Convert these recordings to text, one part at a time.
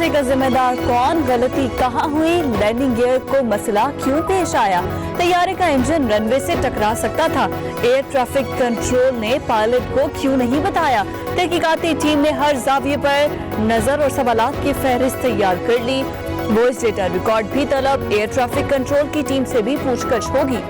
हादसे का जिम्मेदार कौन, गलती कहाँ हुई, लैंडिंग गियर को मसला क्यों पेश आया, तैयारे का इंजन रनवे से टकरा सकता था, एयर ट्रैफिक कंट्रोल ने पायलट को क्यों नहीं बताया। तहकीकाती टीम ने हर जाविये पर नजर और सवालात की फहरिस्त तैयार कर ली। वॉइस डेटा रिकॉर्ड भी तलब, एयर ट्रैफिक कंट्रोल की टीम से भी पूछताछ होगी।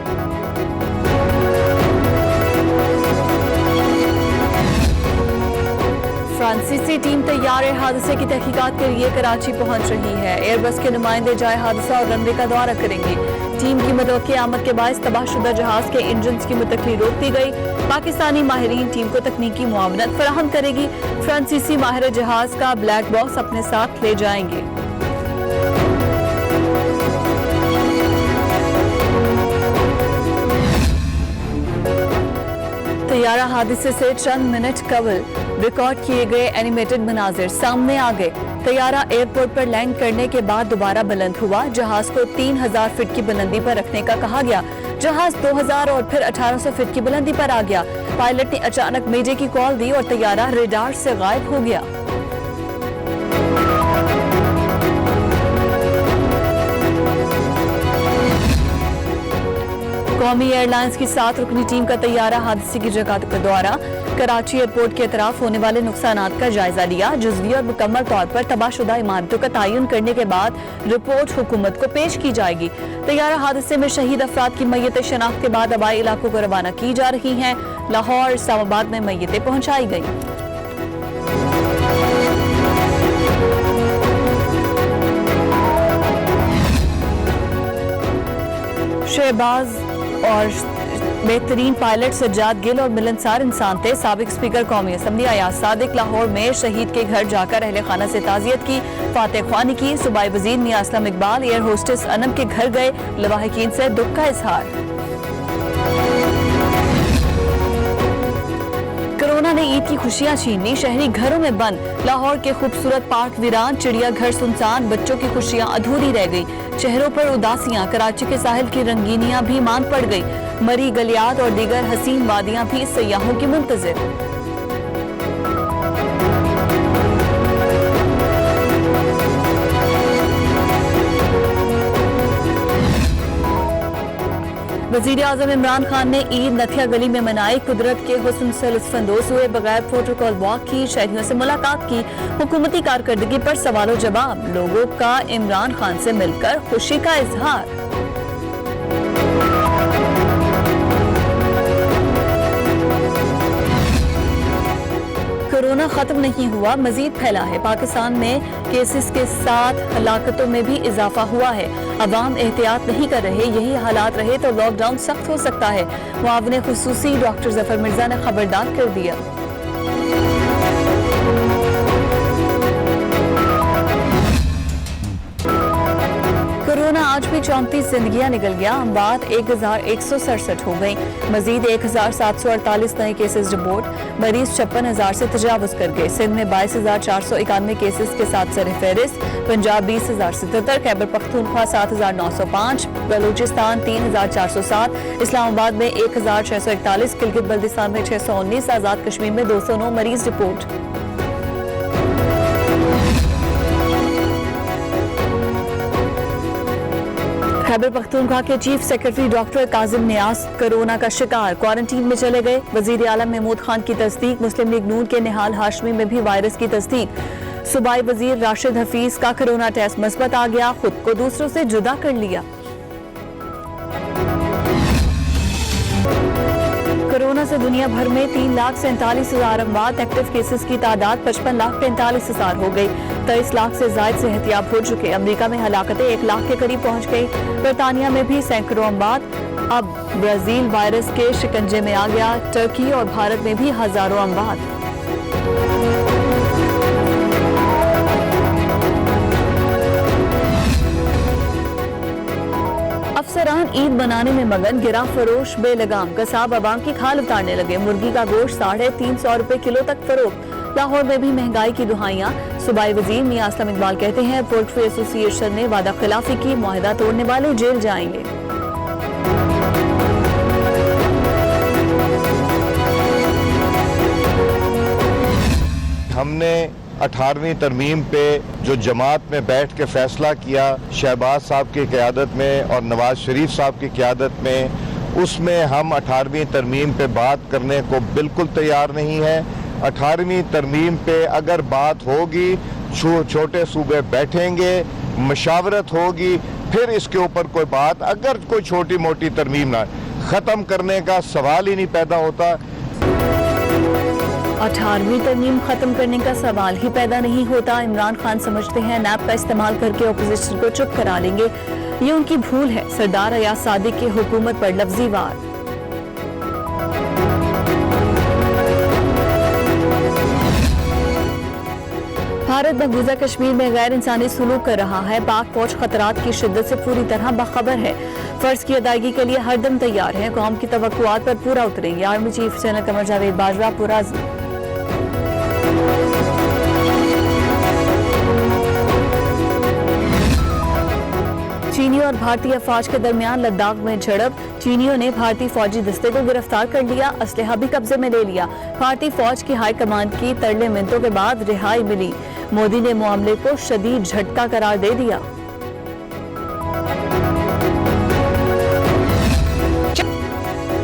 फ्रांसीसी टीम तैयारे हादसे की तहकीकात के लिए कराची पहुंच रही है। एयरबस के नुमाइंदे जाए हादसा और रनवे का दौरा करेंगे। टीम की मतवक्की आमद के बायस तबाहशुदा जहाज के इंजन की मुंतकली रोक दी गई। पाकिस्तानी माहिरीन टीम को तकनीकी मुआवनत फराहम करेगी। फ्रांसीसी माहिर जहाज का ब्लैक बॉक्स अपने साथ ले जाएंगे। तैयारा हादसे से चंद मिनट कबल रिकॉर्ड किए गए एनिमेटेड मनाजिर सामने आ गए। तैयारा एयरपोर्ट पर लैंड करने के बाद दोबारा बुलंद हुआ। जहाज को 3000 फीट की बुलंदी पर रखने का कहा गया। जहाज 2000 और फिर 1800 फीट की बुलंदी पर आ गया। पायलट ने अचानक मेजे की कॉल दी और तैयारा रेडार से गायब हो गया। कौमी एयरलाइंस की 7 रुकनी टीम का तैयारा हादसे की जगह का दौरा, कराची एयरपोर्ट के अतराफ होने वाले नुकसानात का जायजा लिया। जुज़वी और मुकम्मल तौर पर तबाहशुदा इमारतों का तयन करने के बाद रिपोर्ट हुकूमत को पेश की जाएगी। तैयारा हादसे में शहीद अफराद की मैयतें शनाख्त के बाद आबाई इलाकों को रवाना की जा रही हैं। लाहौर, इस्लामाबाद में मैयतें पहुंचाई गई। शहबाज और बेहतरीन पायलट सज्जाद गिल और मिलनसार इंसान थे। साबिक स्पीकर कौमी असम्बली अयाज सादिक लाहौर में शहीद के घर जाकर अहले खाना से ताजियत की, फातह ख्वानी की। सूबाई वजीर मियां असलम इकबाल एयर होस्टेस अनम के घर गए, लवाहिकीन से दुख का इजहार। कोरोना ने ईद की खुशियां छीन ली, शहरी घरों में बंद। लाहौर के खूबसूरत पार्क वीरान, चिड़ियाघर सुनसान, बच्चों की खुशियां अधूरी रह गई। चेहरों पर उदासियां, कराची के साहिल की रंगीनियां भी मांद पड़ गई। मरी गलियात और दीगर हसीन वादियां भी सयाहों की मुंतजिर। वजीर आजम इमरान खान ने ईद नथिया गली में मनाई। कुदरत के हुस्न से लुत्फानंदोज हुए, बगैर प्रोटोकॉल वॉक की, शहरियों से मुलाकात की। हुकूमती कारकर्दगी पर सवालों जवाब, लोगों का इमरान खान से मिलकर खुशी का इजहार। कोरोना खत्म नहीं हुआ, मजीद फैला है। पाकिस्तान में केसेस के साथ हलाकतों में भी इजाफा हुआ है। अवाम एहतियात नहीं कर रहे, यही हालात रहे तो लॉकडाउन सख्त हो सकता है। मुआविन खुसूसी डॉक्टर जफर मिर्जा ने खबरदार कर दिया। कोरोना आज भी 34 जिंदगियां निकल गया। अमवात 1167 हो गई। मजीद 1748 नए केसेस रिपोर्ट। मरीज 56,000 से तजावुज कर गए। सिंध में 22,491 केसेस के साथ सर फहरिस्त। पंजाब 20,077, खैबर पख्तूनख्वा 7,905, बलूचिस्तान 3,407, इस्लामाबाद में 1,641, गिलगित बल्दिस्तान में 619, आजाद कश्मीर में 209 मरीज रिपोर्ट। खैबर पख्तूनख्वा के चीफ सेक्रेटरी डॉक्टर काजिम नियाज कोरोना का शिकार, क्वारंटीन में चले गए। वजीर आलम महमूद खान की तस्दीक। मुस्लिम लीग नून के निहाल हाशमी में भी वायरस की तस्दीक। सूबाई वजीर राशिद हफीज का कोरोना टेस्ट मुस्बत आ गया, खुद को दूसरों से जुदा कर लिया। कोरोना से दुनिया भर में 3,47,000 अमवात। एक्टिव केसेस की तादाद 55,45,000 हो गई। 23 लाख से ज्यादा सेहतियाब हो चुके। अमेरिका में हलाकतें 1 लाख के करीब पहुंच गई। बरतानिया में भी सैकड़ों अमवात। अब ब्राजील वायरस के शिकंजे में आ गया। टर्की और भारत में भी हजारों अमवात। अफसरान ईद बनाने में मगन, गिरा फरोश बेलगाम। कसाब अवाम की खाल उतारने लगे। मुर्गी का गोश्त 350 रुपए किलो तक फरोख्त। लाहौर में भी महंगाई की दुहाइयां। सूबाई वजीर मियां असलम इकबाल कहते हैं पोल्ट्री एसोसिएशन ने वादा खिलाफी की, मुआहिदा तोड़ने वाले जेल जाएंगे। हमने 18वीं तरमीम पे जो जमात में बैठ के फैसला किया शहबाज साहब की क़यादत में और नवाज शरीफ साहब की क़यादत में, उसमें हम 18वीं तरमीम पे बात करने को बिल्कुल तैयार नहीं है। 18वीं तरमीम पे अगर बात होगी, छोटे सूबे बैठेंगे, मशावरत होगी, फिर इसके ऊपर कोई बात, अगर कोई छोटी मोटी तरमीम ना, ख़त्म करने का सवाल ही नहीं पैदा होता। 18वीं तरमीम खत्म करने का सवाल ही पैदा नहीं होता। इमरान खान समझते हैं नैब का इस्तेमाल करके अपोजिशन को चुप करा लेंगे, ये उनकी भूल है। सरदार अयाज सादिक की हुकूमत पर लफ्जी वार। भारत मकबूजा कश्मीर में गैर इंसानी सलूक कर रहा है। पाक फौज खतरात की शिद्दत से पूरी तरह बाखबर है। फर्ज की अदायगी के लिए हरदम तैयार है। कौम की तवक्कुआत पर पूरा उतरेंगे। Army chief general Qamar Javed Bajwa पुराज़ी। चीनी और भारतीय अफवाज के दरमियान लद्दाख में झड़प। चीनियों ने भारतीय फौजी दस्ते को गिरफ्तार कर लिया, असलहा भी कब्जे में ले लिया। भारतीय फौज की हाई कमान की तरले मिनटों के बाद रिहाई मिली। मोदी ने मामले को शदीद झटका करार दे दिया।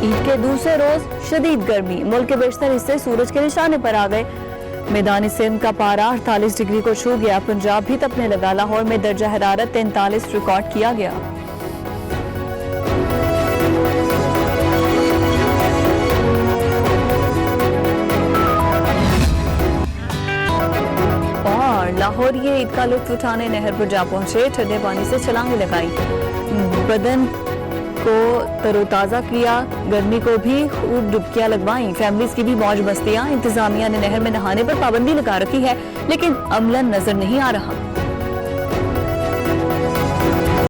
ईद के दूसरे रोज शदीद गर्मी, मुल्क के बेशतर हिस्से सूरज के निशाने पर आ गए। मैदानी सिंध का पारा 48 डिग्री को छू गया। पंजाब भी तपने लगा। लाहौर में दर्जा हरारत 43 रिकॉर्ड किया गया। और लाहौर ये ईद का लुत्फ उठाने नहर पर जा पहुंचे। ठंडे पानी से छलांग लगाई, बदन को तरोताज़ा किया, गर्मी को भी खूब डुबकियां लगवाई। फैमिलीज की भी मौज मस्तियां। इंतजामिया ने नहर में नहाने पर पाबंदी लगा रखी है, लेकिन अमलन नजर नहीं आ रहा।